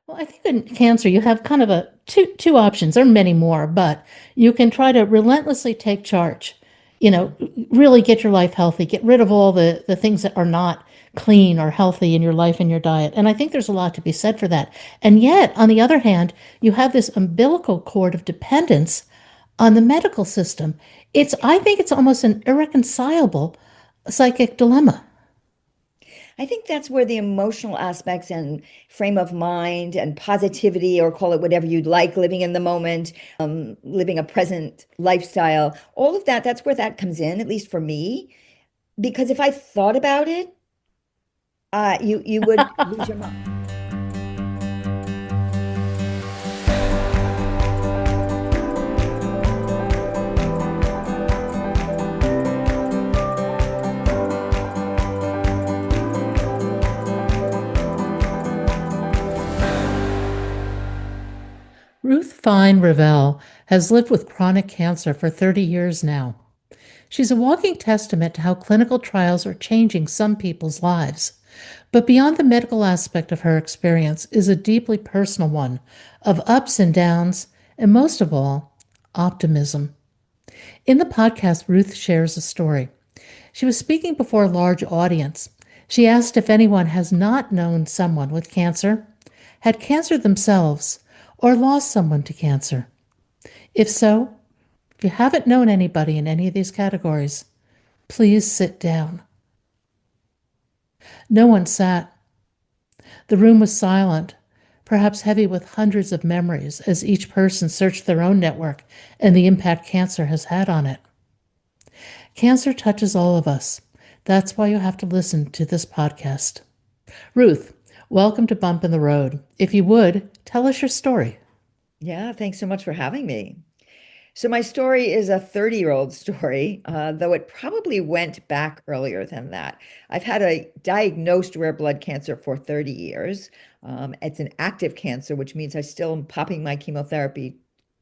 Well, I think in cancer you have kind of a two options. There are many more, but you can try to relentlessly take charge. Really get your life healthy, get rid of all the things that are not clean or healthy in your life and your diet. And I think there's a lot to be said for that. And yet, on the other hand, you have this umbilical cord of dependence on the medical system. I think it's almost an irreconcilable psychic dilemma. I think that's where the emotional aspects and frame of mind and positivity, or call it whatever you'd like, living in the moment, living a present lifestyle, all of that, that's where that comes in, at least for me. Because if I thought about it, you would lose your mind. Ruth Revell has lived with chronic cancer for 30 years now. She's a walking testament to how clinical trials are changing some people's lives. But beyond the medical aspect of her experience is a deeply personal one of ups and downs, and most of all, optimism. In the podcast, Ruth shares a story. She was speaking before a large audience. She asked if anyone has not known someone with cancer, had cancer themselves, or lost someone to cancer. If so, if you haven't known anybody in any of these categories, please sit down. No one sat. The room was silent, perhaps heavy with hundreds of memories as each person searched their own network and the impact cancer has had on it. Cancer touches all of us. That's why you have to listen to this podcast. Ruth, welcome to Bump in the Road. If you would, tell us your story. Yeah, thanks so much for having me. So my story is a 30-year-old story, though it probably went back earlier than that. I've had a diagnosed rare blood cancer for 30 years. It's an active cancer, which means I still am popping my chemotherapy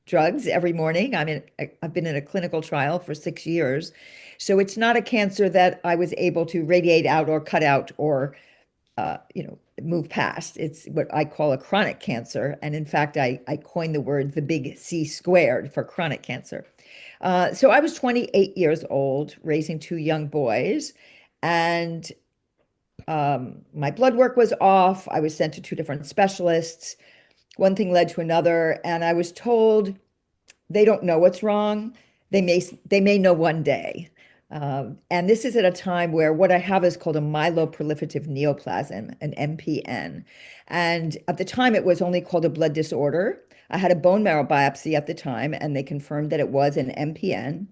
drugs every morning. I've been in a clinical trial for 6 years. So it's not a cancer that I was able to radiate out or cut out or move past. It's what I call a chronic cancer. And in fact, I coined the word the big C squared for chronic cancer. So I was 28 years old, raising two young boys, and my blood work was off. I was sent to two different specialists. One thing led to another, and I was told they don't know what's wrong. They may know one day. And this is at a time where what I have is called a myeloproliferative neoplasm, an MPN. And at the time, it was only called a blood disorder. I had a bone marrow biopsy at the time, and they confirmed that it was an MPN,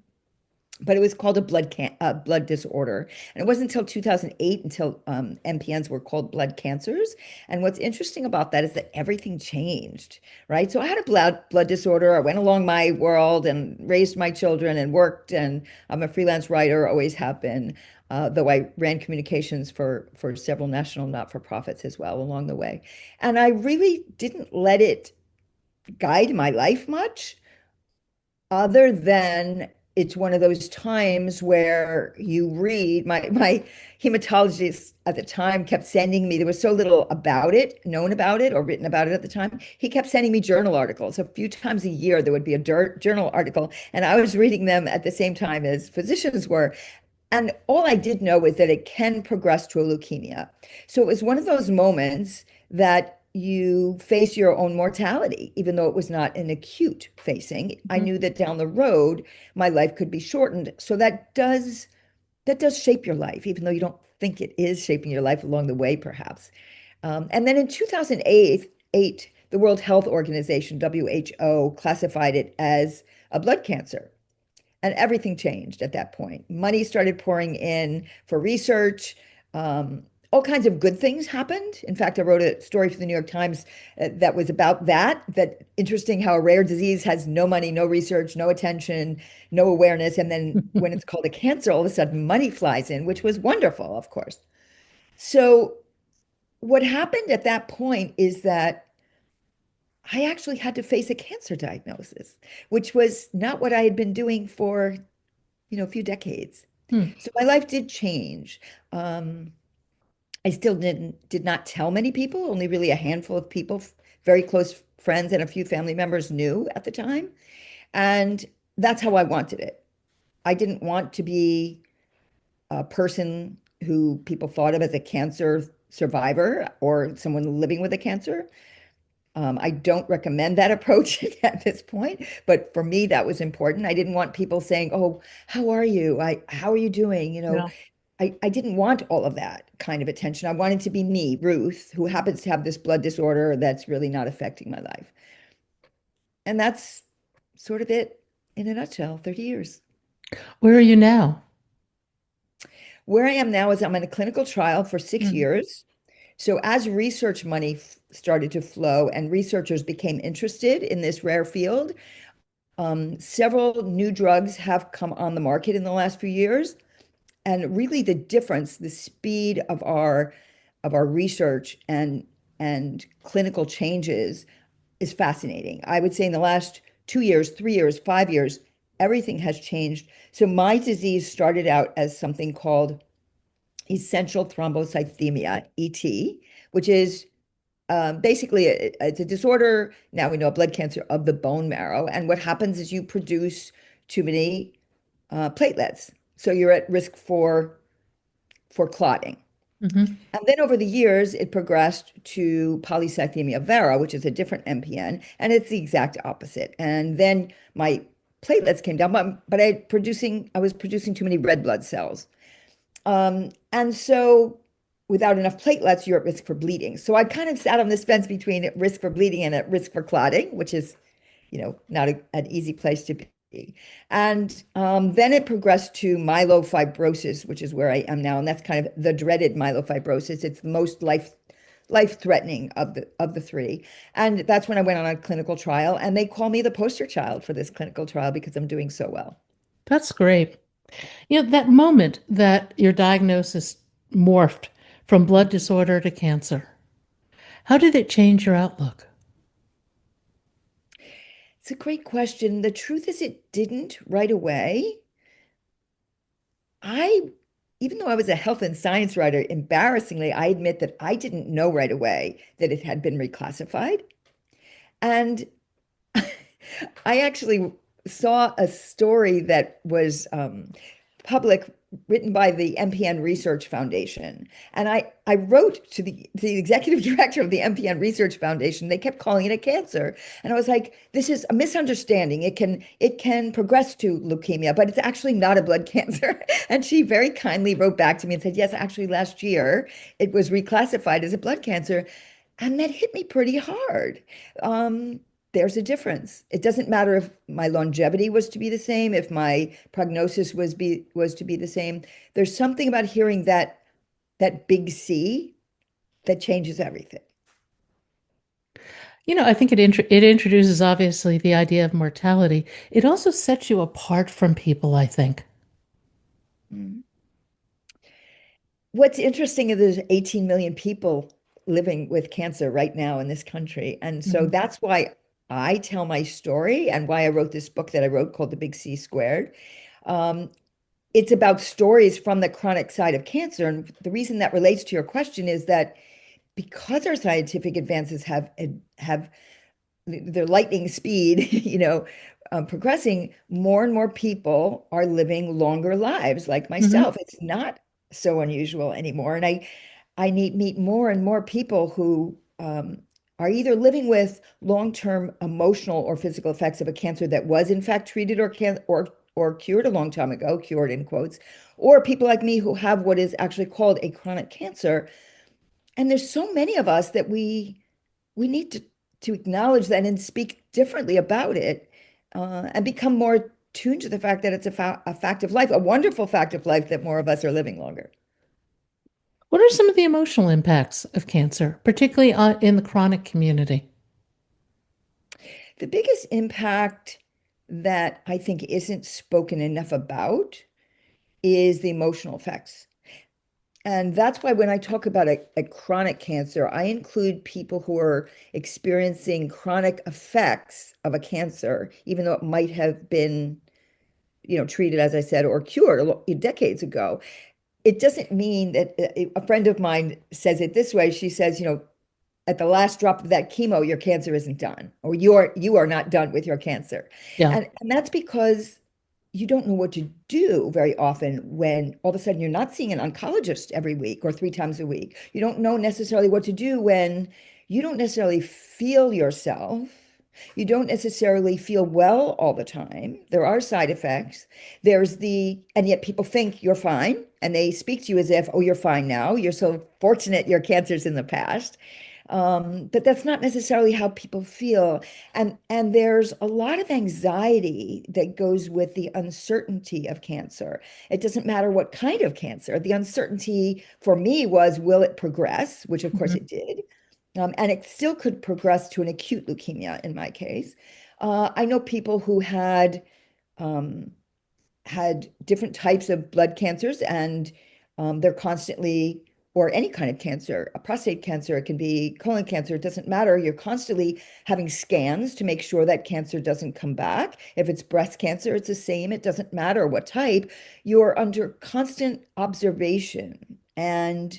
but it was called a blood disorder. And it wasn't until 2008 until MPNs were called blood cancers. And what's interesting about that is that everything changed, right? So I had a blood disorder. I went along my world and raised my children and worked. And I'm a freelance writer, always have been, though I ran communications for several national not-for-profits as well along the way. And I really didn't let it guide my life much, other than it's one of those times where you read, my hematologist at the time kept sending me, there was so little about it, known about it or written about it at the time. He kept sending me journal articles. A few times a year there would be a journal article, and I was reading them at the same time as physicians were. And all I did know was that it can progress to a leukemia. So it was one of those moments that you face your own mortality, even though it was not an acute facing. I Mhm. knew that down the road my life could be shortened. So that does shape your life, even though you don't think it is shaping your life along the way, perhaps. And then in 2008, the World Health Organization, WHO, classified it as a blood cancer. And everything changed at that point. Money started pouring in for research. All kinds of good things happened. In fact, I wrote a story for the New York Times that was about that. That interesting how a rare disease has no money, no research, no attention, no awareness. And then when it's called a cancer, all of a sudden money flies in, which was wonderful, of course. So what happened at that point is that I actually had to face a cancer diagnosis, which was not what I had been doing for a few decades. Hmm. So my life did change. Um, I still did not tell many people, only really a handful of people very close friends and a few family members knew at the time. And that's how I wanted it. I didn't want to be a person who people thought of as a cancer survivor or someone living with a cancer. I don't recommend that approach at this point, but for me, that was important. I didn't want people saying, "Oh, how are you? How are you doing?" Yeah. I didn't want all of that kind of attention. I wanted to be me, Ruth, who happens to have this blood disorder that's really not affecting my life. And that's sort of it in a nutshell, 30 years. Where are you now? Where I am now is I'm in a clinical trial for 6 years. So as research money started to flow and researchers became interested in this rare field, several new drugs have come on the market in the last few years. And really the difference, the speed of our research and clinical changes is fascinating. I would say in the last 2 years, 3 years, 5 years, everything has changed. So my disease started out as something called essential thrombocythemia, ET, which is basically it's a disorder. Now we know a blood cancer of the bone marrow. And what happens is you produce too many platelets. So you're at risk for clotting. Mm-hmm. And then over the years, it progressed to polycythemia vera, which is a different MPN, and it's the exact opposite. And then my platelets came down, but I was producing too many red blood cells. And so without enough platelets, you're at risk for bleeding. So I kind of sat on this fence between at risk for bleeding and at risk for clotting, which is, not an easy place to be. And then it progressed to myelofibrosis, which is where I am now, and that's kind of the dreaded myelofibrosis. It's the most life-threatening of the three. And that's when I went on a clinical trial, and they call me the poster child for this clinical trial because I'm doing so well. That's great. That moment that your diagnosis morphed from blood disorder to cancer, how did it change your outlook? It's a great question. The truth is, it didn't right away. I, even though I was a health and science writer, embarrassingly, I admit that I didn't know right away that it had been reclassified. And I actually saw a story that was public, written by the MPN Research Foundation. And I wrote to the executive director of the MPN Research Foundation. They kept calling it a cancer. And I was like, this is a misunderstanding. It can progress to leukemia, but it's actually not a blood cancer. And she very kindly wrote back to me and said, yes, actually last year it was reclassified as a blood cancer. And that hit me pretty hard. There's a difference. It doesn't matter if my longevity was to be the same, if my prognosis was to be the same. There's something about hearing that big C that changes everything. I think it introduces obviously the idea of mortality. It also sets you apart from people, I think. Mm. What's interesting is there's 18 million people living with cancer right now in this country. And so Mhm. that's why I tell my story and why I wrote this book that I wrote called The Big C Squared. Um, it's about stories from the chronic side of cancer. And the reason that relates to your question is that because our scientific advances have their lightning speed, progressing, more and more people are living longer lives, like Mhm. myself. It's not so unusual anymore, and I need meet more and more people who are either living with long-term emotional or physical effects of a cancer that was in fact treated or cured a long time ago, cured in quotes, or people like me who have what is actually called a chronic cancer. And there's so many of us that we need to acknowledge that and speak differently about it, and become more tuned to the fact that it's a fact of life, a wonderful fact of life that more of us are living longer. What are some of the emotional impacts of cancer, particularly in the chronic community? The biggest impact that I think isn't spoken enough about is the emotional effects. And that's why when I talk about a chronic cancer, I include people who are experiencing chronic effects of a cancer, even though it might have been, treated, as I said, or cured decades ago. It doesn't mean that a friend of mine says it this way. She says, at the last drop of that chemo, your cancer isn't done, or you are not done with your cancer. Yeah. And that's because you don't know what to do very often when all of a sudden you're not seeing an oncologist every week or 3 times a week. You don't know necessarily what to do when you don't necessarily feel yourself. You don't necessarily feel well all the time. There are side effects. And yet people think you're fine and they speak to you as if, oh, you're fine now. You're so fortunate your cancer's in the past. But that's not necessarily how people feel. And there's a lot of anxiety that goes with the uncertainty of cancer. It doesn't matter what kind of cancer. The uncertainty for me was, will it progress? Which of course Mhm. it did. And it still could progress to an acute leukemia in my case. I know people who um, had different types of blood cancers, and they're constantly, or any kind of cancer, a prostate cancer, it can be colon cancer, it doesn't matter. You're constantly having scans to make sure that cancer doesn't come back. If it's breast cancer, it's the same. It doesn't matter what type. You're under constant observation. And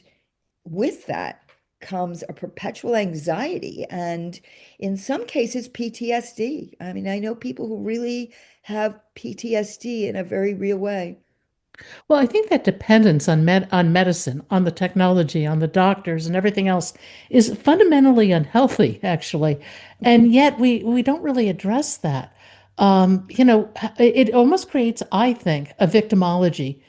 with that comes a perpetual anxiety and in some cases PTSD. I mean, I know people who really have PTSD in a very real way. Well, I think that dependence on medicine, on the technology, on the doctors, and everything else is fundamentally unhealthy, actually. And yet we don't really address that. It almost creates, I think, a victimology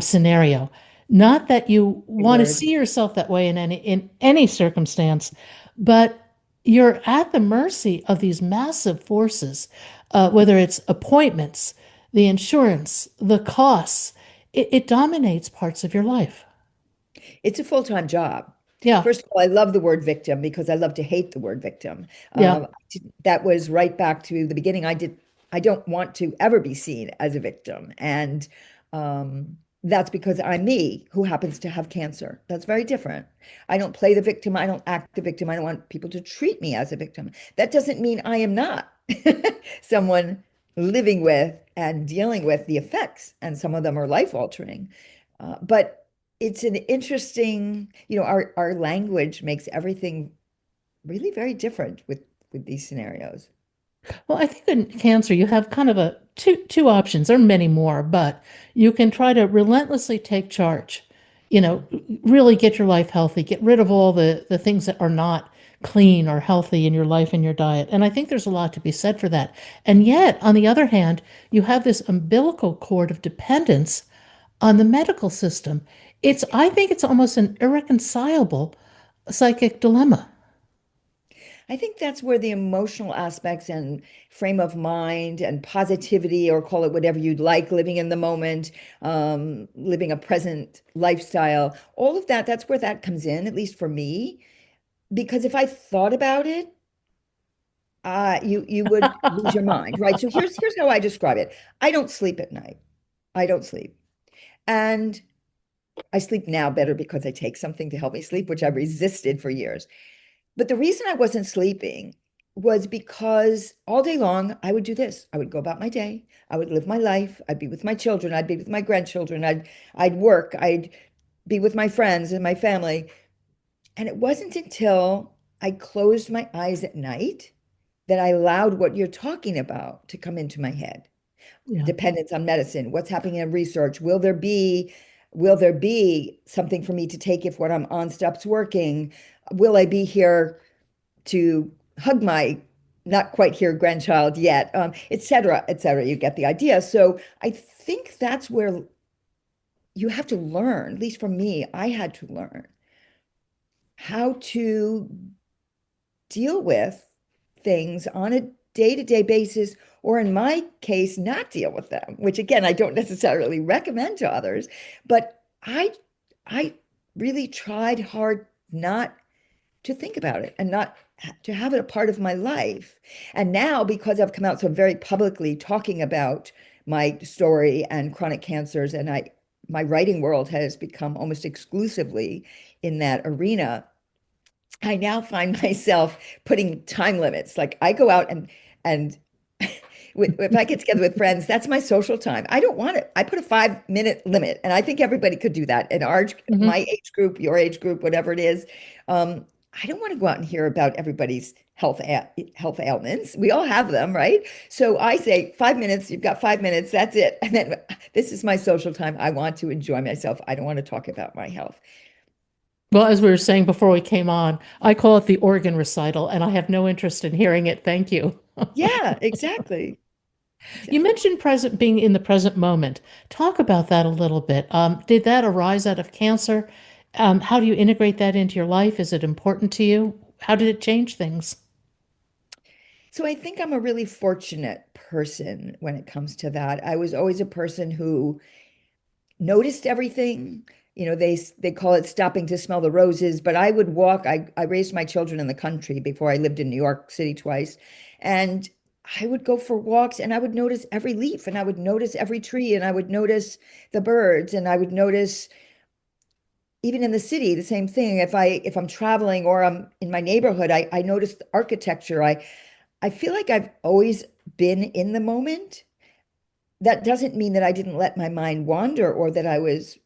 scenario. Not that you Great want to word. see yourself that way in any circumstance, but you're at the mercy of these massive forces, whether it's appointments, the insurance, the costs. It dominates parts of your life. It's a full-time job. Yeah, First of all, I love the word victim because I love to hate the word victim. yeah. That was right back to the beginning. I don't want to ever be seen as a victim. And that's because I'm me who happens to have cancer. That's very different. I don't play the victim. I don't act the victim. I don't want people to treat me as a victim. That doesn't mean I am not someone living with and dealing with the effects, and some of them are life-altering. But it's an interesting, our language makes everything really very different with these scenarios. Well, I think in cancer you have kind of a two options. There are many more, but you can try to relentlessly take charge. Really get your life healthy, get rid of all the things that are not clean or healthy in your life and your diet. And I think there's a lot to be said for that. And yet, on the other hand, you have this umbilical cord of dependence on the medical system. I think it's almost an irreconcilable psychic dilemma. I think that's where the emotional aspects and frame of mind and positivity, or call it whatever you'd like, living in the moment, living a present lifestyle, all of that, that's where that comes in, at least for me. Because if I thought about it, you would lose your mind, right? So here's how I describe it. I don't sleep at night. I don't sleep. And I sleep now better because I take something to help me sleep, which I resisted for years. But the reason I wasn't sleeping was because all day long I would do this. I would go about my day. I would live my life. I'd be with my children. I'd be with my grandchildren. I'd work. I'd be with my friends and my family. And it wasn't until I closed my eyes at night that I allowed what you're talking about to come into my head. Yeah. Dependence on medicine, what's happening in research, will there be something for me to take if what I'm on stops working? Will I be here to hug my not quite here grandchild yet, et cetera, et cetera. You get the idea. So I think that's where you have to learn, at least for me, I had to learn how to deal with things on a day-to-day basis, or in my case, not deal with them, which again, I don't necessarily recommend to others. But I really tried hard not to think about it and not to have it a part of my life. And now, because I've come out so very publicly talking about my story and chronic cancers, and my writing world has become almost exclusively in that arena, I now find myself putting time limits. Like I go out and if I get together with friends, that's my social time. I don't want it. I put a 5 minute limit, and I think everybody could do that in Mhm. my age group, your age group, whatever it is. I don't want to go out and hear about everybody's health ailments. We all have them, right? So I say 5 minutes, you've got 5 minutes, that's it. And then this is my social time. I want to enjoy myself. I don't want to talk about my health. Well, as we were saying before we came on, I call it the organ recital, and I have no interest in hearing it. Thank you. Yeah, exactly. You Exactly. mentioned present being in the present moment. Talk about that a little bit. Did that arise out of cancer? How do you integrate that into your life? Is it important to you? How did it change things? So I think I'm a really fortunate person when it comes to that. I was always a person who noticed everything. They call it stopping to smell the roses, but I would walk. I raised my children in the country before I lived in New York City twice. And I would go for walks and I would notice every leaf and I would notice every tree and I would notice the birds and I would notice even in the city, the same thing. If I'm traveling or I'm in my neighborhood, I notice the architecture. I feel like I've always been in the moment. That doesn't mean that I didn't let my mind wander or that I was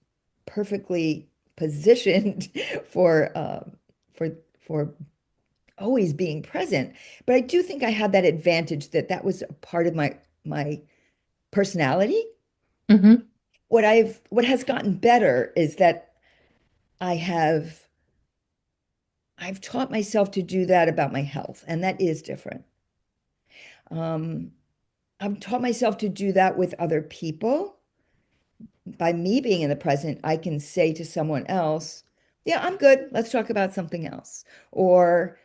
perfectly positioned for for for always being present. But I do think I had that advantage that that was a part of my personality. Hmm. What has gotten better is that I have I've taught myself to do that about my health, and that is different. Um, I've taught myself to do that with other people. By me being in the present, I can say to someone else, yeah, I'm good. Let's talk about something else. Or,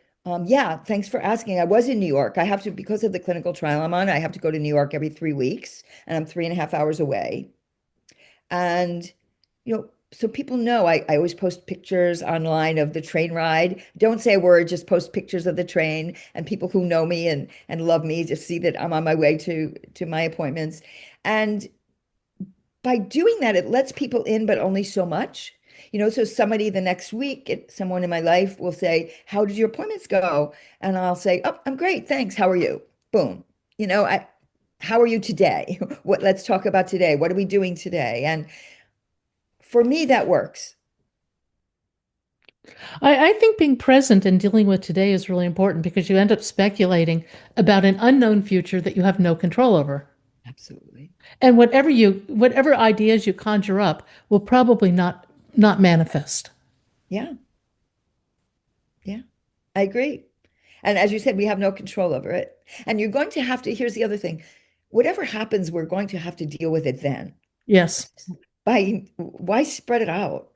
yeah, thanks for asking. I was in New York. I have to, because of the clinical trial I'm on, I have to go to New York every 3 weeks, and I'm 3.5 hours away. And, so people know I always post pictures online of the train ride. Don't say a word, just post pictures of the train. And people who know me and love me just see that I'm on my way to my appointments. And by doing that, it lets people in, but only so much. So somebody the next week, someone in my life will say, how did your appointments go? And I'll say, oh, I'm great. Thanks. How are you? Boom. How are you today? Let's talk about today. What are we doing today? And for me, that works. I think being present and dealing with today is really important because you end up speculating about an unknown future that you have no control over. Absolutely. And whatever ideas you conjure up will probably not manifest. Yeah. Yeah. I agree. And as you said, we have no control over it. And you're going to have to, here's the other thing. Whatever happens, we're going to have to deal with it then. Yes. Why spread it out?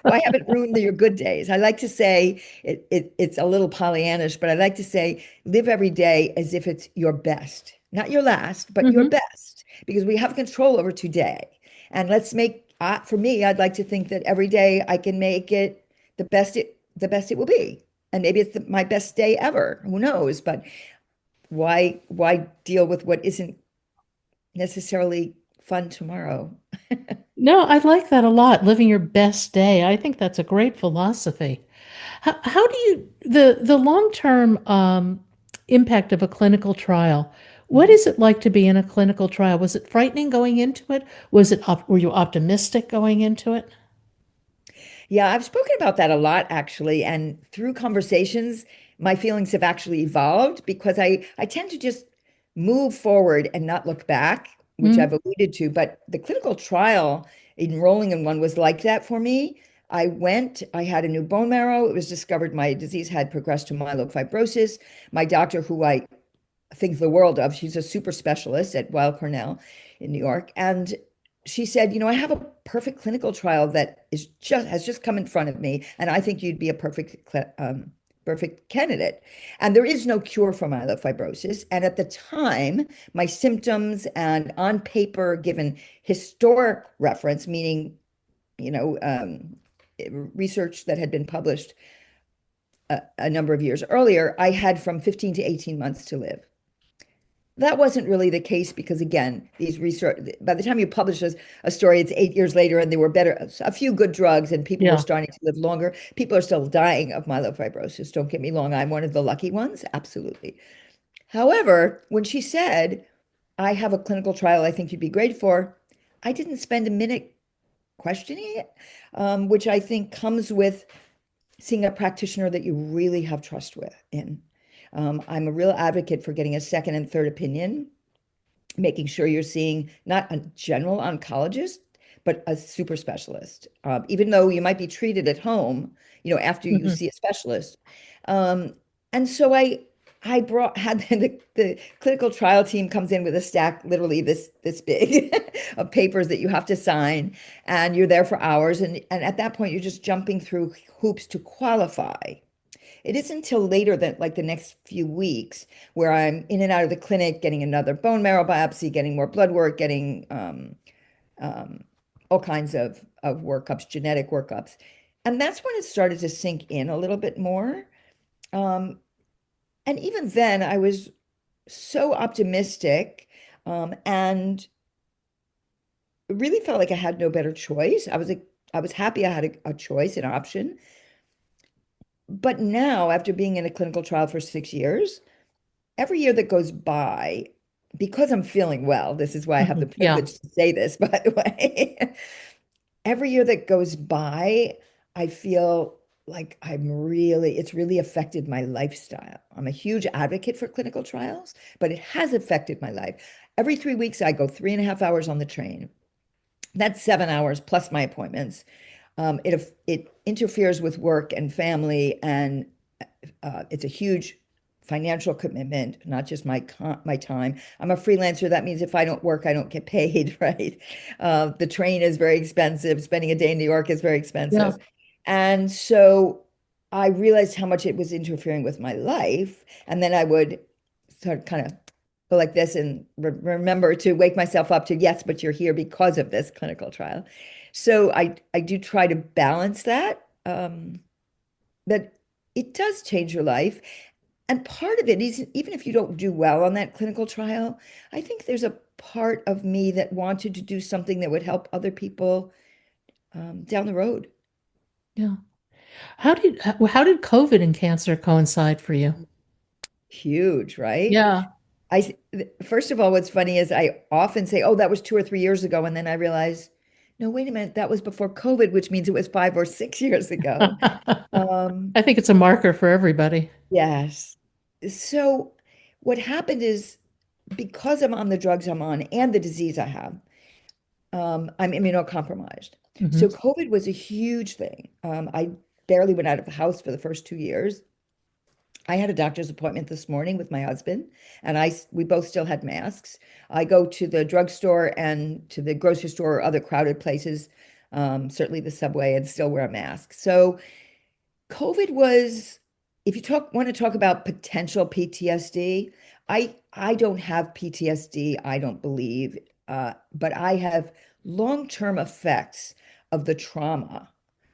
Why have it ruined your good days? I like to say it's a little Pollyannish, but I like to say live every day as if it's your best, not your last, but your Hmm. best, because we have control over today. And let's make for me, I'd like to think that every day I can make it the best it will be. And maybe it's my best day ever. Who knows? But why deal with what isn't necessarily fun tomorrow? No, I like that a lot. Living your best day. I think that's a great philosophy. How do you the long-term impact of a clinical trial? What Mhm. is it like to be in a clinical trial? Was it frightening going into it? Were you optimistic going into it? Yeah, I've spoken about that a lot actually. And through conversations, my feelings have actually evolved because I tend to just move forward and not look back, which I've Mm, alluded to. But the clinical trial, enrolling in one was like that for me. I had a new bone marrow. It was discovered my disease had progressed to myelofibrosis. My doctor, who I think the world of. She's a super specialist at Weill Cornell in New York. And she said, I have a perfect clinical trial that has just come in front of me, and I think you'd be a perfect candidate. And there is no cure for myelofibrosis. And at the time, my symptoms and on paper, given historic reference, meaning, you know, um, research that had been published a number of years earlier, I had from 15 to 18 months to live. That wasn't really the case because, again, these research, by the time you publish a story, it's 8 years later, and there were a few good drugs, and people were yeah. starting to live longer. People are still dying of myelofibrosis. Don't get me wrong, I'm one of the lucky ones, absolutely. However, when she said, I have a clinical trial I think you'd be great for, I didn't spend a minute questioning it, which I think comes with seeing a practitioner that you really have trust with in. I'm a real advocate for getting a second and third opinion, making sure you're seeing not a general oncologist, but a super specialist. Even though you might be treated at home, after you Hmm. see a specialist. Um, and so I brought had the clinical trial team comes in with a stack literally this big of papers that you have to sign, and you're there for hours, and at that point you're just jumping through hoops to qualify. It isn't until later that, like the next few weeks, where I'm in and out of the clinic, getting another bone marrow biopsy, getting more blood work, getting um, all kinds of workups, genetic workups. And that's when it started to sink in a little bit more. Um, and even then, I was so optimistic and really felt like I had no better choice. I was happy I had a choice, an option. But now, after being in a clinical trial for 6 years, every year that goes by, because I'm feeling well, this is why I have Hmm. the Yeah. privilege to say this, by the way. Every year that goes by, I feel like it's really affected my lifestyle. I'm a huge advocate for clinical trials, but it has affected my life. Every 3 weeks, I go 3.5 hours on the train. That's 7 hours plus my appointments. It interferes with work and family, and it's a huge financial commitment, not just my time. I'm a freelancer. That means if I don't work, I don't get paid, right? The train is very expensive. Spending a day in New York is very Yeah. expensive. And so I realized how much it was interfering with my life. And then I would sort of kind of go like this and remember to wake myself up to, yes, but you're here because of this clinical trial. So I do try to balance that. But it does change your life. And part of it is, even if you don't do well on that clinical trial, I think there's a part of me that wanted to do something that would help other people down the road. Yeah. How did COVID and cancer coincide for you? Huge, right? Yeah. First of all, what's funny is I often say, oh, that was 2 or 3 years ago. And then I realize, no, wait a minute, that was before COVID, which means it was 5 or 6 years ago. Um, I think it's a marker for everybody. yes. So what happened is because I'm on the drugs I'm on and the disease I have, I'm immunocompromised. Hmm. So COVID was a huge thing. I barely went out of the house for the first 2 years. I had a doctor's appointment this morning with my husband, and we both still had masks. I go to the drugstore and to the grocery store or other crowded places, certainly the subway, and still wear a mask. So COVID was, if you want to talk about potential PTSD, I don't have PTSD, I don't believe, but I have long-term effects of the trauma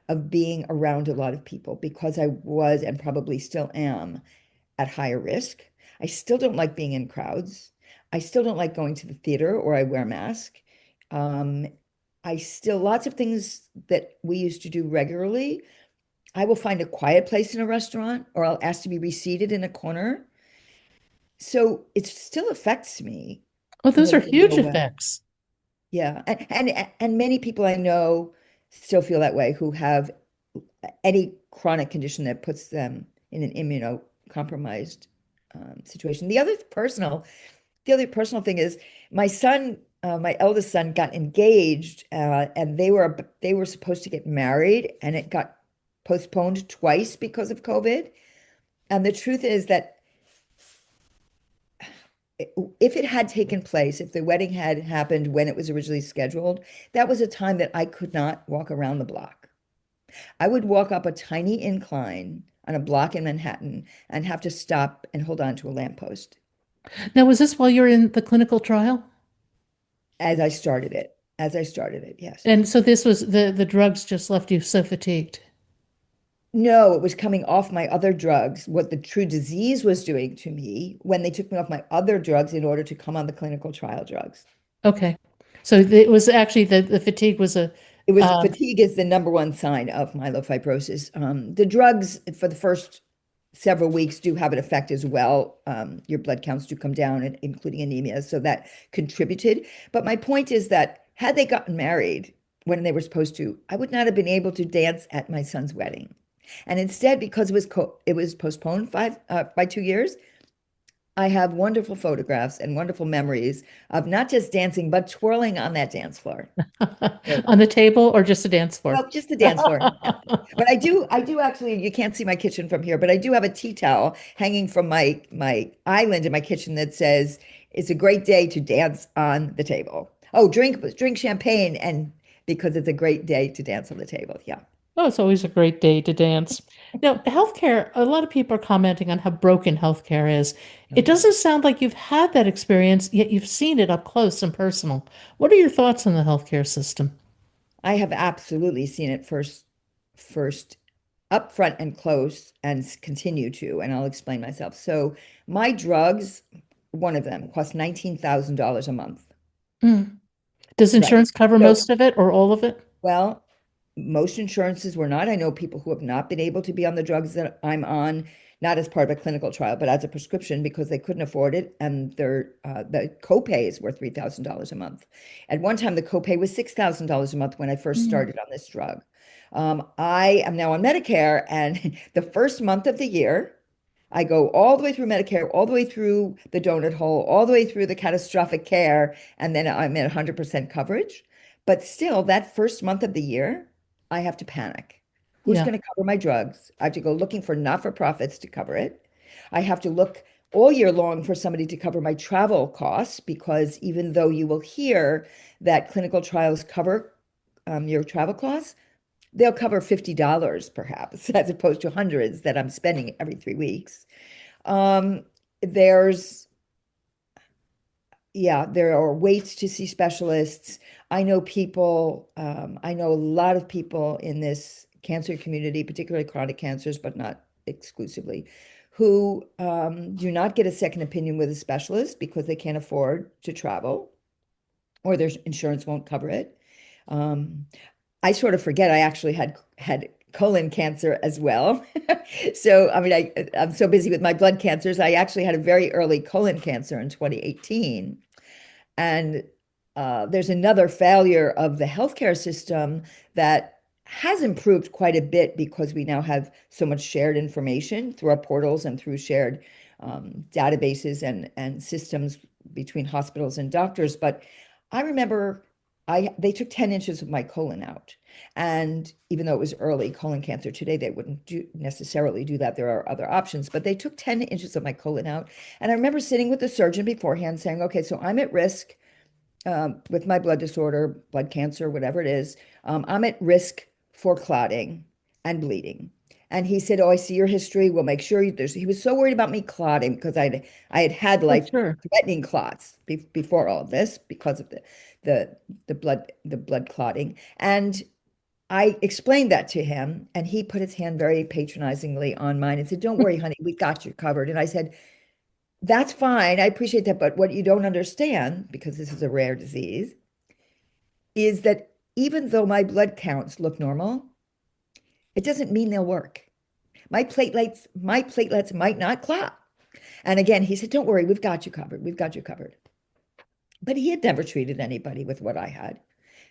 of being around a lot of people because I was and probably still am at higher risk. I still don't like being in crowds. I still don't like going to the theater or I wear a mask. Um, I still, lots of things that we used to do regularly I will find a quiet place in a restaurant or I'll ask to be reseated in a corner. So it still affects me Oh, in those a are real huge way. effects. Yeah. And many people I know still feel that way who have any chronic condition that puts them in an immunocompromised situation. The other personal thing is my son, my eldest son got engaged and they were supposed to get married and it got postponed twice because of COVID. And the truth is that if it had taken place, if the wedding had happened when it was originally scheduled, that was a time that I could not walk around the block. I would walk up a tiny incline on a block in Manhattan and have to stop and hold on to a lamppost Now, was this while you were in the clinical trial? As I started it, yes. And so this was the drugs just left you so fatigued. No, it was coming off my other drugs, what the true disease was doing to me when they took me off my other drugs in order to come on the clinical trial drugs. Okay. So it was actually the fatigue was a It was uh, fatigue is the number one sign of myelofibrosis. The drugs for the first several weeks do have an effect as well. Your blood counts do come down, including anemia, so that contributed. But my point is that had they gotten married when they were supposed to, I would not have been able to dance at my son's wedding. And instead, because it was postponed by 2 years, I have wonderful photographs and wonderful memories of not just dancing, but twirling on that dance floor. So, On the table or just a dance floor? well, just the dance floor. Yeah. But I do actually, you can't see my kitchen from here, but I do have a tea towel hanging from my island in my kitchen that says, "It's a great day to dance on the table." Oh, drink champagne, and because it's a great day to dance on the table. Yeah. Oh, it's always a great day to dance. Now, healthcare, a lot of people are commenting on how broken healthcare is. It doesn't sound like you've had that experience, yet you've seen it up close and personal. What are your thoughts on the healthcare system? I have absolutely seen it first up front and close and continue to, and I'll explain myself. So my drugs, one of them cost $19,000 a month. Mm. Does Right. insurance cover So, most of it or all of it? well, most insurances were not. I know people who have not been able to be on the drugs that I'm on, not as part of a clinical trial, but as a prescription because they couldn't afford it, and the copays were $3,000 a month. At one time, the copay was $6,000 a month when I first Mm. started on this drug. I am now on Medicare, and the first month of the year, I go all the way through Medicare, all the way through the donut hole, all the way through the catastrophic care, and then I'm at 100% coverage. But still, that first month of the year, I have to panic. Who's Yeah, going to cover my drugs? I have to go looking for not-for-profits to cover it. I have to look all year long for somebody to cover my travel costs because even though you will hear that clinical trials cover your travel costs, they'll cover $50 perhaps, as opposed to hundreds that I'm spending every 3 weeks. Um, there's, yeah, there are waits to see specialists. I know a lot of people in this cancer community, particularly chronic cancers, but not exclusively, who do not get a second opinion with a specialist because they can't afford to travel or their insurance won't cover it. Um, I sort of forget I actually had colon cancer as well. So, I mean, I'm so busy with my blood cancers. I actually had a very early colon cancer in 2018. And there's another failure of the healthcare system that has improved quite a bit because we now have so much shared information through our portals and through shared databases and systems between hospitals and doctors. But I remember they took 10 inches of my colon out. And even though it was early colon cancer today, they wouldn't necessarily do that. There are other options, but they took 10 inches of my colon out. And I remember sitting with the surgeon beforehand saying, okay, so I'm at risk with my blood disorder, blood cancer, whatever it is. I'm at risk for clotting and bleeding. And he said, "Oh, I see your history. We'll make sure there's." He was so worried about me clotting because I had had for sure. life-threatening clots before all of this because of the the blood clotting. And I explained that to him, and he put his hand very patronizingly on mine and said, "Don't worry, honey, we've got you covered." And I said, "That's fine. I appreciate that. But what you don't understand, because this is a rare disease, is that even though my blood counts look normal, it doesn't mean they'll work. My platelets might not clot." And again, he said, "Don't worry, we've got you covered. We've got you covered." But he had never treated anybody with what I had.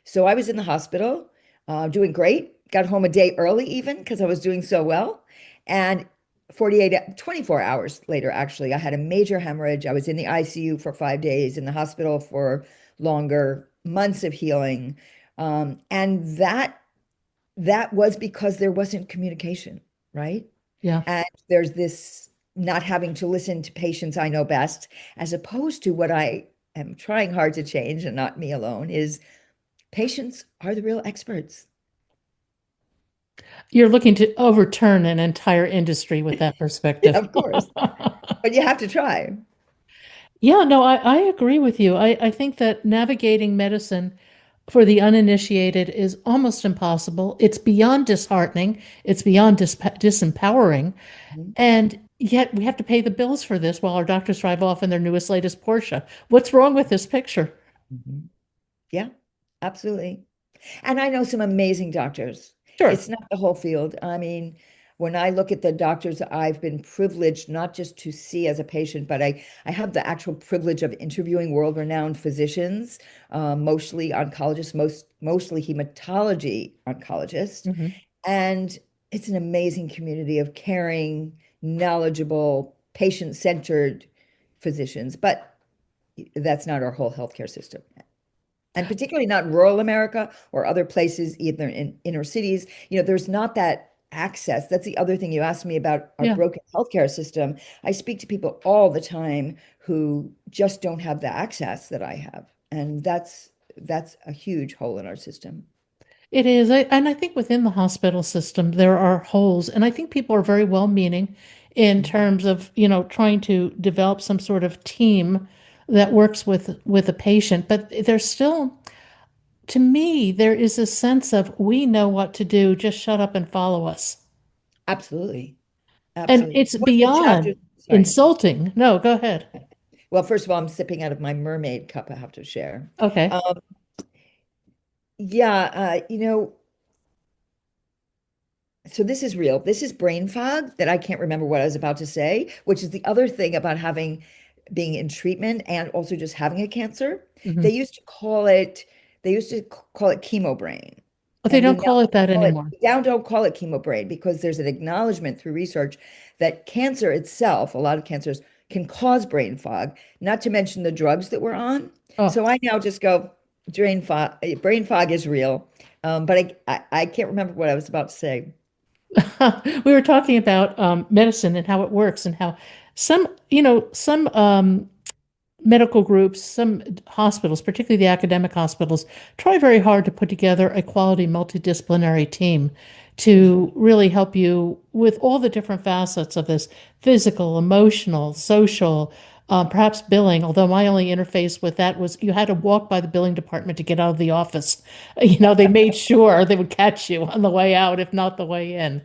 So I was in the hospital, doing great. Got home a day early even because I was doing so well. And 24 hours later, actually, I had a major hemorrhage. I was in the ICU for 5 days, in the hospital for longer, months of healing. And that was because there wasn't communication, right? Yeah. And there's this not having to listen to patients I know best, as opposed to what I am trying hard to change, and not me alone, is patients are the real experts. You're looking to overturn an entire industry with that Yeah, perspective. of course, but you have to try. Yeah, no, I agree with you. I think that navigating medicine for the uninitiated is almost impossible. It's beyond disheartening, it's beyond disempowering, Mhm, and yet we have to pay the bills for this while our doctors drive off in their newest, latest Porsche. What's wrong with this picture? mhm. Yeah, absolutely. And I know some amazing doctors. Sure. It's not the whole field. I mean, when I look at the doctors I've been privileged not just to see as a patient, but I have the actual privilege of interviewing world-renowned physicians, mostly oncologists, mostly hematology oncologists. Hmm. And it's an amazing community of caring, knowledgeable, patient-centered physicians, but that's not our whole healthcare system. And particularly not rural America or other places, either in inner cities. There's not that access. That's the other thing you asked me about our Yeah. broken healthcare system. I speak to people all the time who just don't have the access that I have. And that's a huge hole in our system. It is. And I think within the hospital system, there are holes. And I think people are very well-meaning in Mhm. terms of, trying to develop some sort of team that works with a patient. But there's still, to me, there is a sense of we know what to do, just shut up and follow us. Absolutely. And Absolutely. it's One of the beyond chapters, sorry. insulting. No, go ahead. Well, first of all, I'm sipping out of my mermaid cup I have to share. Okay. Um, yeah, so this is real. This is brain fog that I can't remember what I was about to say, which is the other thing about being in treatment and also just having a cancer. Hmm. They used to call it they used to call it chemo brain. But they And we don't now call it that call it anymore. we now don't call it chemo brain because there's an acknowledgement through research that cancer itself, a lot of cancers can cause brain fog, not to mention the drugs that we're on. Oh. So I now just go brain fog is real. But I can't remember what I was about to say. We were talking about medicine and how it works and how some medical groups, some hospitals, particularly the academic hospitals, try very hard to put together a quality multidisciplinary team to Mhm. really help you with all the different facets of this physical, emotional, social, perhaps billing. Although my only interface with that was you had to walk by the billing department to get out of the office. They made sure they would catch you on the way out, if not the way in.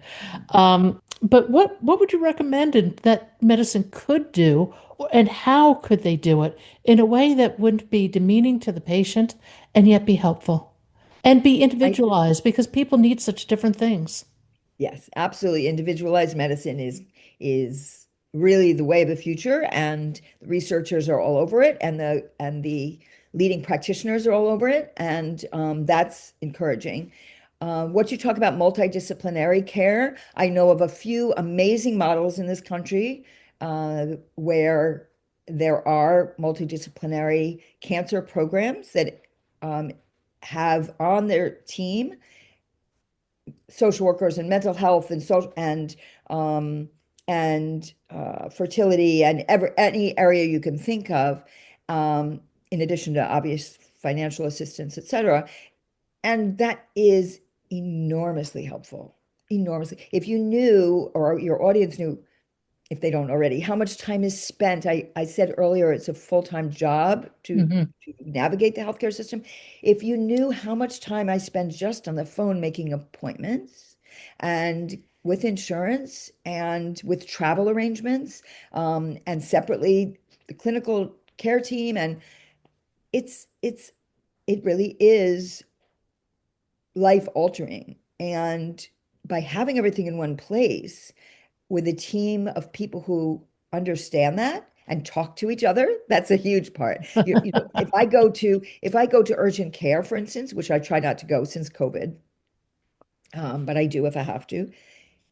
But what would you recommend that medicine could do, and how could they do it in a way that wouldn't be demeaning to the patient and yet be helpful and be I individualized because people need such different things. Yes, absolutely. Individualized medicine is really the way of the future, and the researchers are all over it, and the leading practitioners are all over it, and that's encouraging. What you talk about multidisciplinary care, I know of a few amazing models in this country where there are multidisciplinary cancer programs that um, have on their team social workers and mental health and social um, and fertility and any area you can think of, in addition to obvious financial assistance, etc. And that is enormously helpful. Enormously. If you knew, or your audience knew, if they don't already, how much time is spent. I said earlier it's a full-time job Hmm. to navigate the healthcare system. If you knew how much time I spend just on the phone making appointments and with insurance and with travel arrangements, and separately the clinical care team, and it really is life altering. And by having everything in one place, with a team of people who understand that and talk to each other, that's a huge part. If I go to urgent care, for instance, which I try not to go since COVID, but I do if I have to.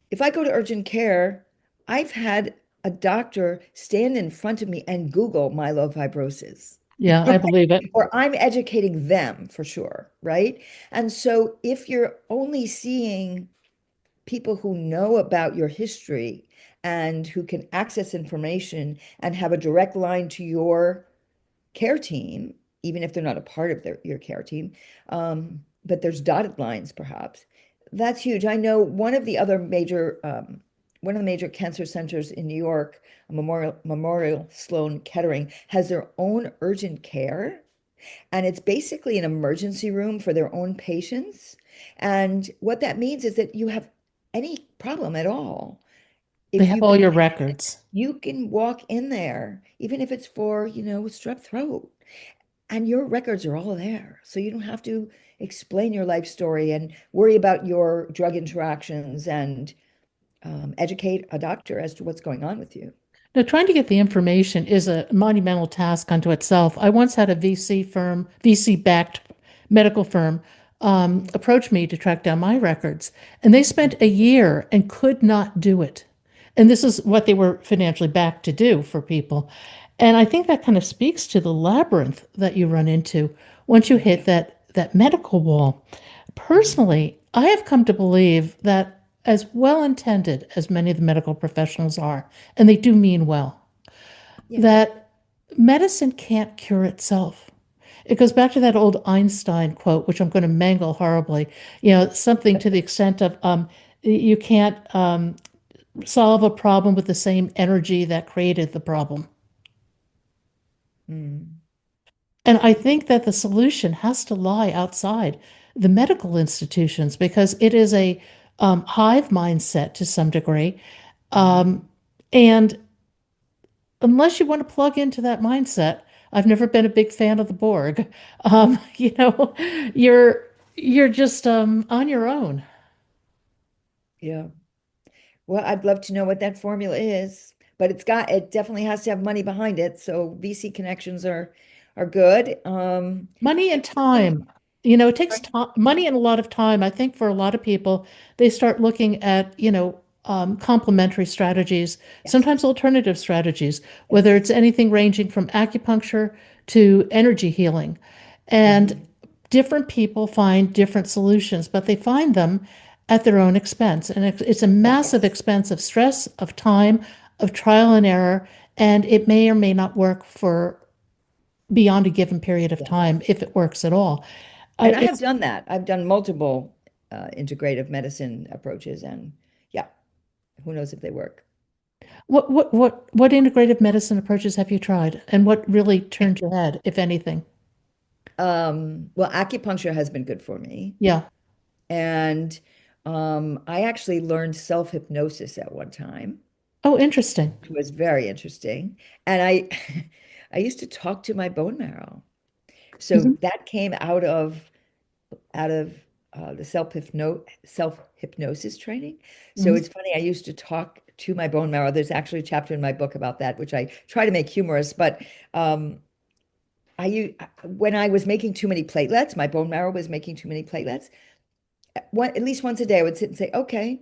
If I go to urgent care, I've had a doctor stand in front of me and Google myelofibrosis. Yeah, I believe it. Or I'm educating them for sure, right? And so if you're only seeing people who know about your history and who can access information and have a direct line to your care team, even if they're not a part of your care team, but there's dotted lines perhaps. That's huge. I know one of the major cancer centers in New York, Memorial Sloan Kettering, has their own urgent care, and it's basically an emergency room for their own patients. And what that means is that you have any problem at all. They If have you've all been your sick, records. you can walk in there, even if it's for, strep throat, and your records are all there. So you don't have to explain your life story and worry about your drug interactions and educate a doctor as to what's going on with you. Now, trying to get the information is a monumental task unto itself. I once had a VC firm, VC backed medical firm, approached me to track down my records, and they spent a year and could not do it. And this is what they were financially backed to do for people. And I think that kind of speaks to the labyrinth that you run into once you hit that medical wall. Mhm. Personally, I have come to believe that as well intended as many of the medical professionals are, and they do mean well, Yeah. that medicine can't cure itself. It goes back to that old Einstein quote, which I'm going to mangle horribly, something to the extent of you can't solve a problem with the same energy that created the problem. Mm. And I think that the solution has to lie outside the medical institutions because it is a hive mindset to some degree. Mhm. Um, and unless you want to plug into that mindset, I've never been a big fan of the Borg. Um, you know, you're you're just on your own. Yeah. Well, I'd love to know what that formula is, but it definitely has to have money behind it. So VC connections are good. Money and Interesting. time. It takes time, money and a lot of time. I think for a lot of people, they start looking at, complementary strategies, Yes. sometimes alternative strategies, whether Yes. it's anything ranging from acupuncture to energy healing. And Hmm. different people find different solutions, but they find them at their own expense. And it's a Yes. massive expense of stress, of time, of trial and error, and it may or may not work for beyond a given period of Yes. time, if it works at all. And I have It's done that. I've done multiple integrative medicine approaches, and yeah, who knows if they work. what integrative medicine approaches have you tried, and what really turned your head, if anything? Well, acupuncture has been good for me. Yeah. And I actually learned self-hypnosis at one time, Oh, interesting. which was very interesting. And I I used to talk to my bone marrow. So Mhm. that came out of the self-hypnosis training. So Mhm. it's funny, I used to talk to my bone marrow. There's actually a chapter in my book about that, which I try to make humorous, but um, when I was making too many platelets, my bone marrow was making too many platelets. At least once a day, I would sit and say, okay,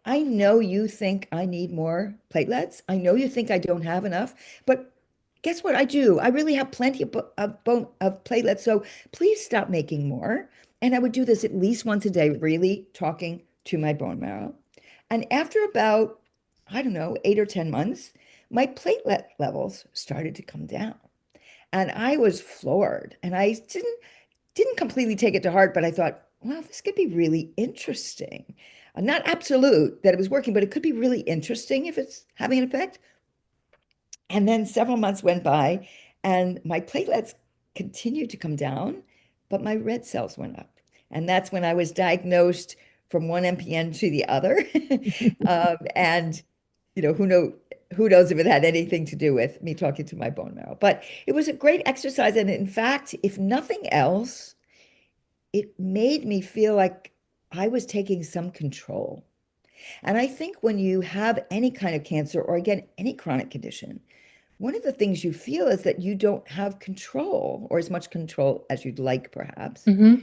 I know you think I need more platelets. I know you think I don't have enough, but guess what? I do. I really have plenty of platelets. So please stop making more. And I would do this at least once a day, really talking to my bone marrow. And after about, I don't know, 8 or 10 months, my platelet levels started to come down. And I was floored. And I didn't completely take it to heart, but I thought, well, this could be really interesting. Not absolute that it was working, but it could be really interesting if it's having an effect. And then several months went by, and my platelets continued to come down, but my red cells went up. And that's when I was diagnosed from one MPN to the other. And who knows if it had anything to do with me talking to my bone marrow. But it was a great exercise. And in fact, if nothing else, it made me feel like I was taking some control. And I think when you have any kind of cancer or again, any chronic condition, one of the things you feel is that you don't have control or as much control as you'd like, perhaps, Hmm.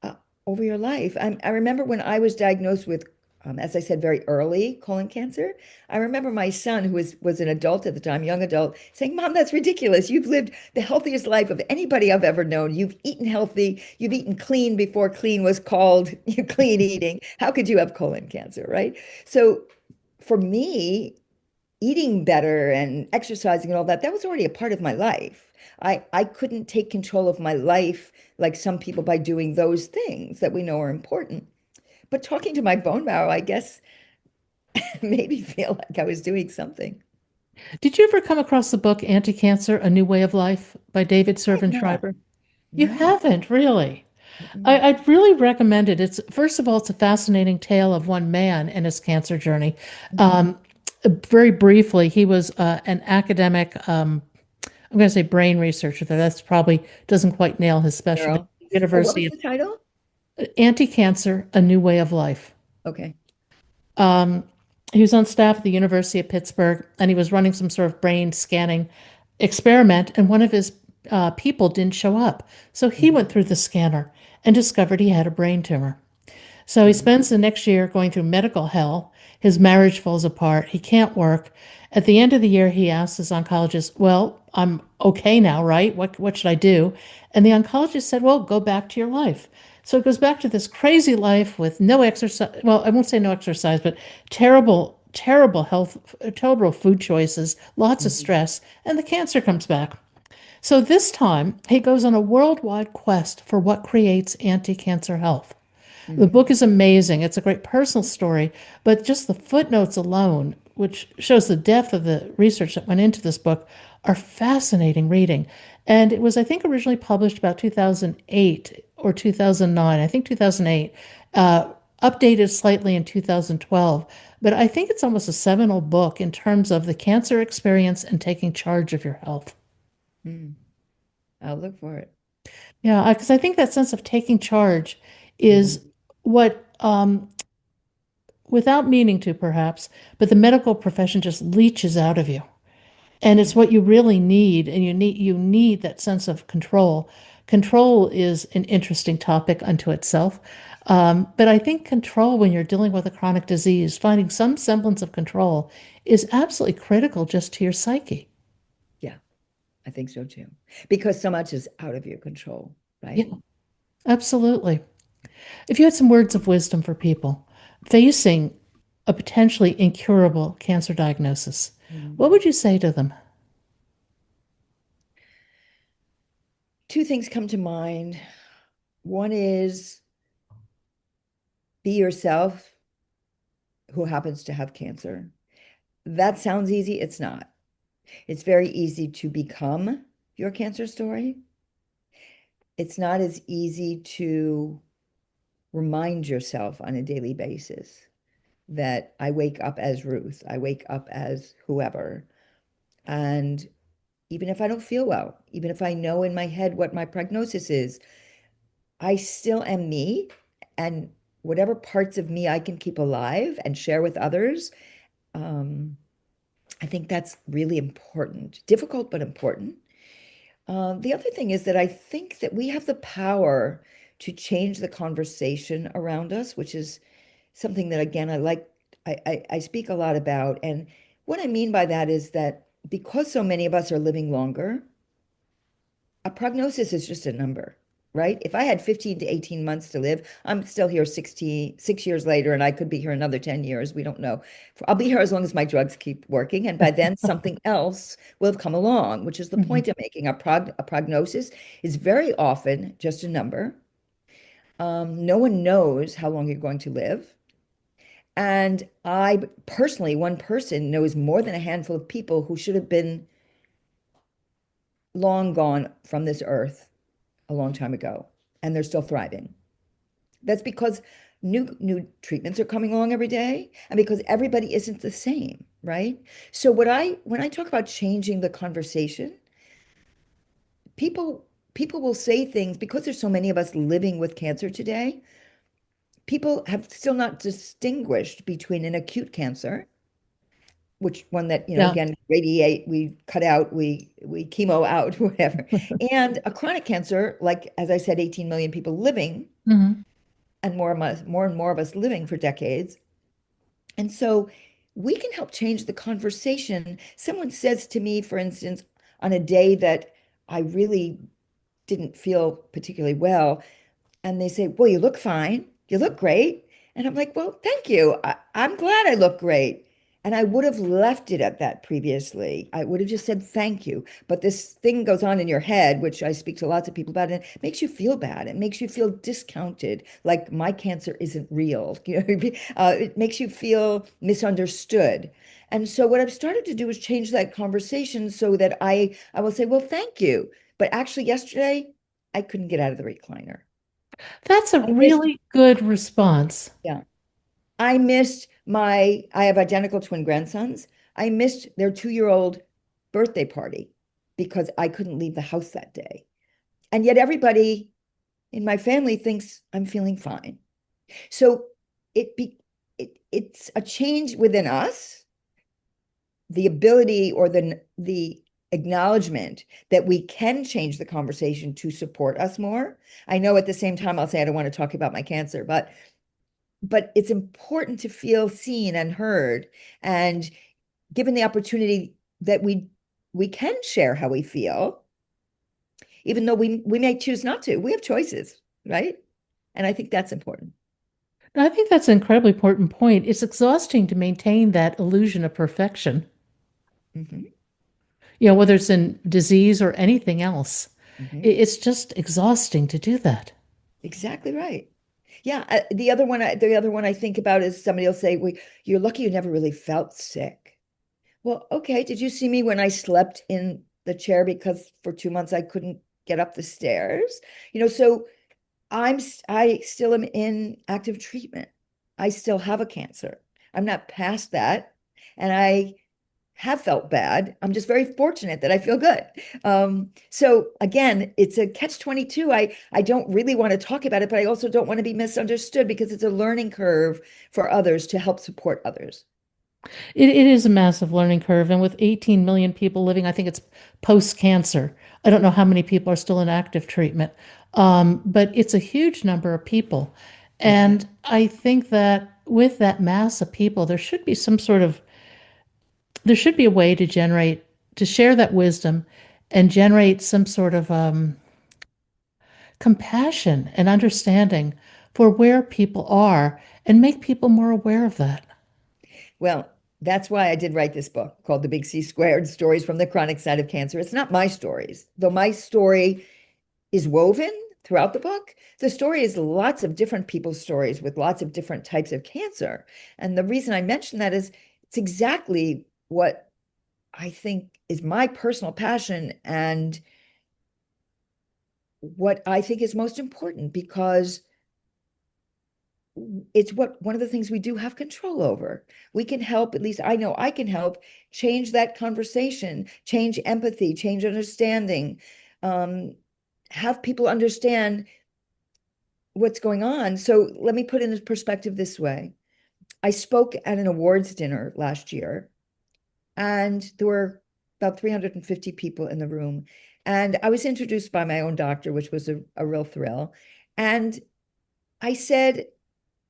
uh, over your life. I remember when I was diagnosed with, as I said, very early colon cancer. I remember my son, who was an adult at the time, young adult, saying, "Mom, that's ridiculous. You've lived the healthiest life of anybody I've ever known. You've eaten healthy. You've eaten clean before clean was called clean eating. How could you have colon cancer, right?" So for me, eating better and exercising and all that, that was already a part of my life. I couldn't take control of my life like some people by doing those things that we know are important. But talking to my bone marrow, I guess, made me feel like I was doing something. Did you ever come across the book Anti-Cancer: A New Way of Life by David I have Servan not. Schreiber? You No. haven't, really? Mm-mm. I'd really recommend it. It's first of all, it's a fascinating tale of one man and his cancer journey. Mhm. Um, Very briefly, he was an academic. I'm going to say brain researcher, though that's probably doesn't quite nail his specialty. Neuro. Oh, what was University of the title? Anti-Cancer: A New Way of Life. Okay. Um, he was on staff at the University of Pittsburgh, and he was running some sort of brain scanning experiment. And one of his people didn't show up. So he went through the scanner and discovered he had a brain tumor. So he Mhm. spends the next year going through medical hell. His marriage falls apart. He can't work. At the end of the year, he asks his oncologist, "Well, I'm okay now, right? What should I do?" And the oncologist said, "Well, go back to your life." So it goes back to this crazy life with no exercise. Well, I won't say no exercise, but terrible, terrible health, terrible food choices, lots of Mhm. stress, and the cancer comes back. So this time, he goes on a worldwide quest for what creates anti-cancer health. The Mhm. book is amazing. It's a great personal story, but just the footnotes alone, which shows the depth of the research that went into this book, are fascinating reading. And it was, I think, originally published about 2008 or 2009. I think 2008, uh, updated slightly in 2012. But I think it's almost a seminal book in terms of the cancer experience and taking charge of your health. Mm. I'll look for it. Yeah, because I think that sense of taking charge is Mhm. what without meaning to perhaps, but the medical profession just leaches out of you. And it's what you really need, and you need that sense of control. Control is an interesting topic unto itself. But I think control when you're dealing with a chronic disease, finding some semblance of control is absolutely critical just to your psyche. Yeah, I think so too. Because so much is out of your control, Yeah, right? absolutely. If you had some words of wisdom for people facing a potentially incurable cancer diagnosis, what Mm. would you say to them? Two things come to mind. One is be yourself who happens to have cancer. That sounds easy. It's not. It's very easy to become your cancer story. It's not as easy to remind yourself on a daily basis that I wake up as Ruth, I wake up as whoever. And even if I don't feel well, even if I know in my head what my prognosis is, I still am me. And whatever parts of me I can keep alive and share with others, um, I think that's really important. Difficult, but important. The other thing is that I think that we have the power to change the conversation around us, which is something that, again, I speak a lot about. And what I mean by that is that because so many of us are living longer, a prognosis is just a number, right? If I had 15 to 18 months to live, I'm still here 6 years later, and I could be here another 10 years. We don't know. I'll be here as long as my drugs keep working. And by then, something else will have come along, which is the Mhm. point I'm making. A prognosis is very often just a number. No one knows how long you're going to live. And I personally, one person knows more than a handful of people who should have been long gone from this earth a long time ago, and they're still thriving. That's because new treatments are coming along every day, and because everybody isn't the same, right? So when I talk about changing the conversation, people will say things because there's so many of us living with cancer today. People have still not distinguished between an acute cancer, which one that, Yeah. again, radiate, we cut out, we chemo out, whatever, and a chronic cancer, like, as I said, 18 million people living, Mhm. and more and more of us living for decades. And so we can help change the conversation. Someone says to me, for instance, on a day that I really didn't feel particularly well, and they say, "Well, you look fine. You look great." And I'm like, "Well, thank you. I'm glad I look great." And I would have left it at that previously. I would have just said thank you. But this thing goes on in your head, which I speak to lots of people about, and it makes you feel bad. It makes you feel discounted, like my cancer isn't real. It makes you feel misunderstood. And so what I've started to do is change that conversation so that I will say, "Well, thank you." But actually, yesterday, I couldn't get out of the recliner. That's a I missed, really good response. yeah, I have identical twin grandsons. I missed their 2-year-old birthday party because I couldn't leave the house that day. And yet everybody in my family thinks I'm feeling fine. So it be it's a change within us, the ability or the acknowledgement that we can change the conversation to support us more. I know at the same time I'll say I don't want to talk about my cancer, but it's important to feel seen and heard and given the opportunity that we can share how we feel, even though we may choose not to. We have choices, right? And I think that's important. I think that's an incredibly important point. It's exhausting to maintain that illusion of perfection, Hmm. whether it's in disease or anything else. Hmm. It's just exhausting to do that. Exactly right. Yeah, the other one I think about is somebody will say, "Well, you're lucky you never really felt sick." Well, okay, did you see me when I slept in the chair because for 2 months I couldn't get up the stairs? So I still am in active treatment. I still have a cancer. I'm not past that, and I have felt bad. I'm just very fortunate that I feel good. So again, it's a catch-22. I don't really want to talk about it, but I also don't want to be misunderstood because it's a learning curve for others to help support others. It is a massive learning curve. And with 18 million people living, I think it's post-cancer. I don't know how many people are still in active treatment, but it's a huge number of people. Hmm. And I think that with that mass of people, there should be a way to share that wisdom and generate some sort of compassion and understanding for where people are and make people more aware of that. Well, that's why I did write this book called The Big C Squared Stories from the Chronic Side of Cancer. It's not my stories, though my story is woven throughout the book. The story is lots of different people's stories with lots of different types of cancer. And the reason I mention that is it's exactly what I think is my personal passion and what I think is most important because it's what one of the things we do have control over. We can help, at least I know I can help change that conversation, change empathy, change understanding, um, have people understand what's going on. So let me put it in perspective this way. I spoke at an awards dinner last year, and there were about 350 people in the room. And I was introduced by my own doctor, which was a real thrill. And I said,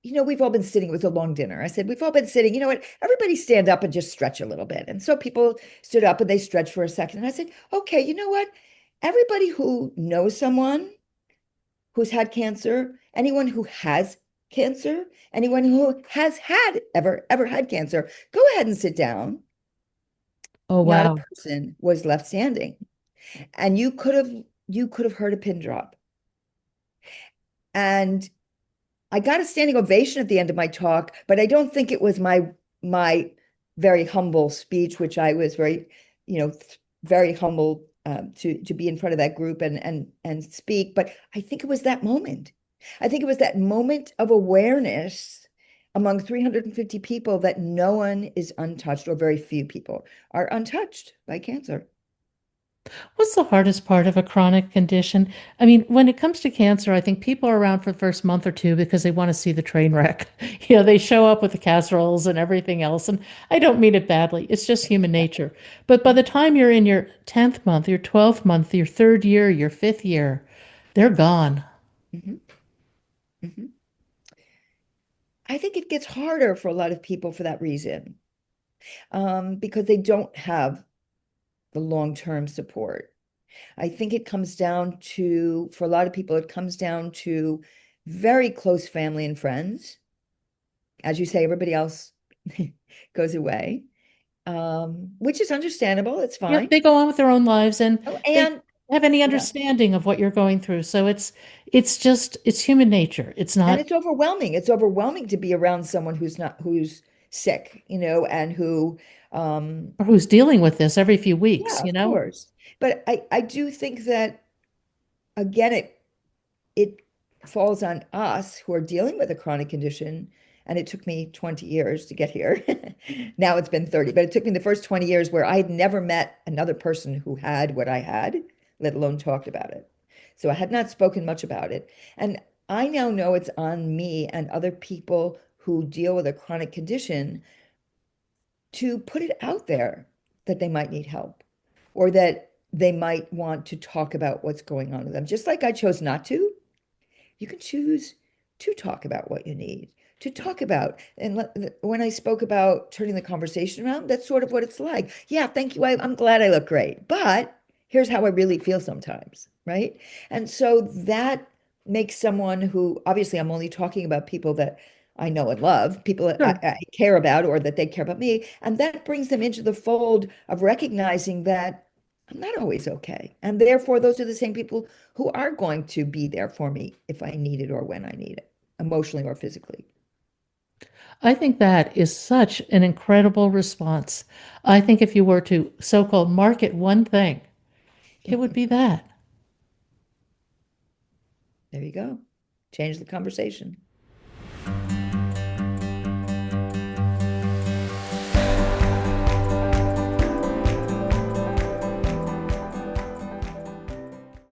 we've all been sitting, it was a long dinner. I said, we've all been sitting, you know what? Everybody stand up and just stretch a little bit. And so people stood up and they stretched for a second. And I said, okay, you know what? Everybody who knows someone who's had cancer, anyone who has cancer, anyone who has had ever had cancer, go ahead and sit down. Oh, Not a wow. person was left standing. And you could have heard a pin drop. And I got a standing ovation at the end of my talk, but I don't think it was my very humble speech, which I was very, very humble to be in front of that group and speak. But I think it was that moment. I think it was that moment of awareness among 350 people that no one is untouched, or very few people are untouched by cancer. What's the hardest part of a chronic condition? I mean, when it comes to cancer, I think people are around for the first month or two because they want to see the train wreck. They show up with the casseroles and everything else. And I don't mean it badly, it's just human nature. But by the time you're in your 10th month, your 12th month, your third year, your fifth year, they're gone. Mhm, mhm. I think it gets harder for a lot of people for that reason, because they don't have the long-term support. I think it comes down to, for a lot of people, it comes down to very close family and friends. As you say, everybody else goes away, which is understandable. It's Yep, fine. they go on with their own lives and Oh, they and don't have any yeah, understanding of what you're going through. So it's human nature. It's and not it's overwhelming. It's overwhelming to be around someone who's sick, and who, um, or who's dealing with this every few yeah, weeks, you of know? course. But I do think that again, it falls on us who are dealing with a chronic condition. And it took me 20 years to get here. Now it's been 30, but it took me the first 20 years where I had never met another person who had what I had, let alone talked about it. So I had not spoken much about it. And I now know it's on me and other people who deal with a chronic condition to put it out there that they might need help. or that they might want to talk about what's going on with them. Just like I chose not to, you can choose to talk about what you need to talk about. And when I spoke about turning the conversation around, that's sort of what it's like. Yeah, thank you. I'm glad I look great, but here's how I really feel sometimes, right? And so that makes someone who, obviously, I'm only talking about people that I know and love, people that Sure. I care about, or that they care about me. And that brings them into the fold of recognizing that I'm not always okay. And therefore, those are the same people who are going to be there for me if I need it or when I need it, emotionally or physically. I think that is such an incredible response. I think if you were to so-called market one thing, it would be that. There you go. Change the conversation.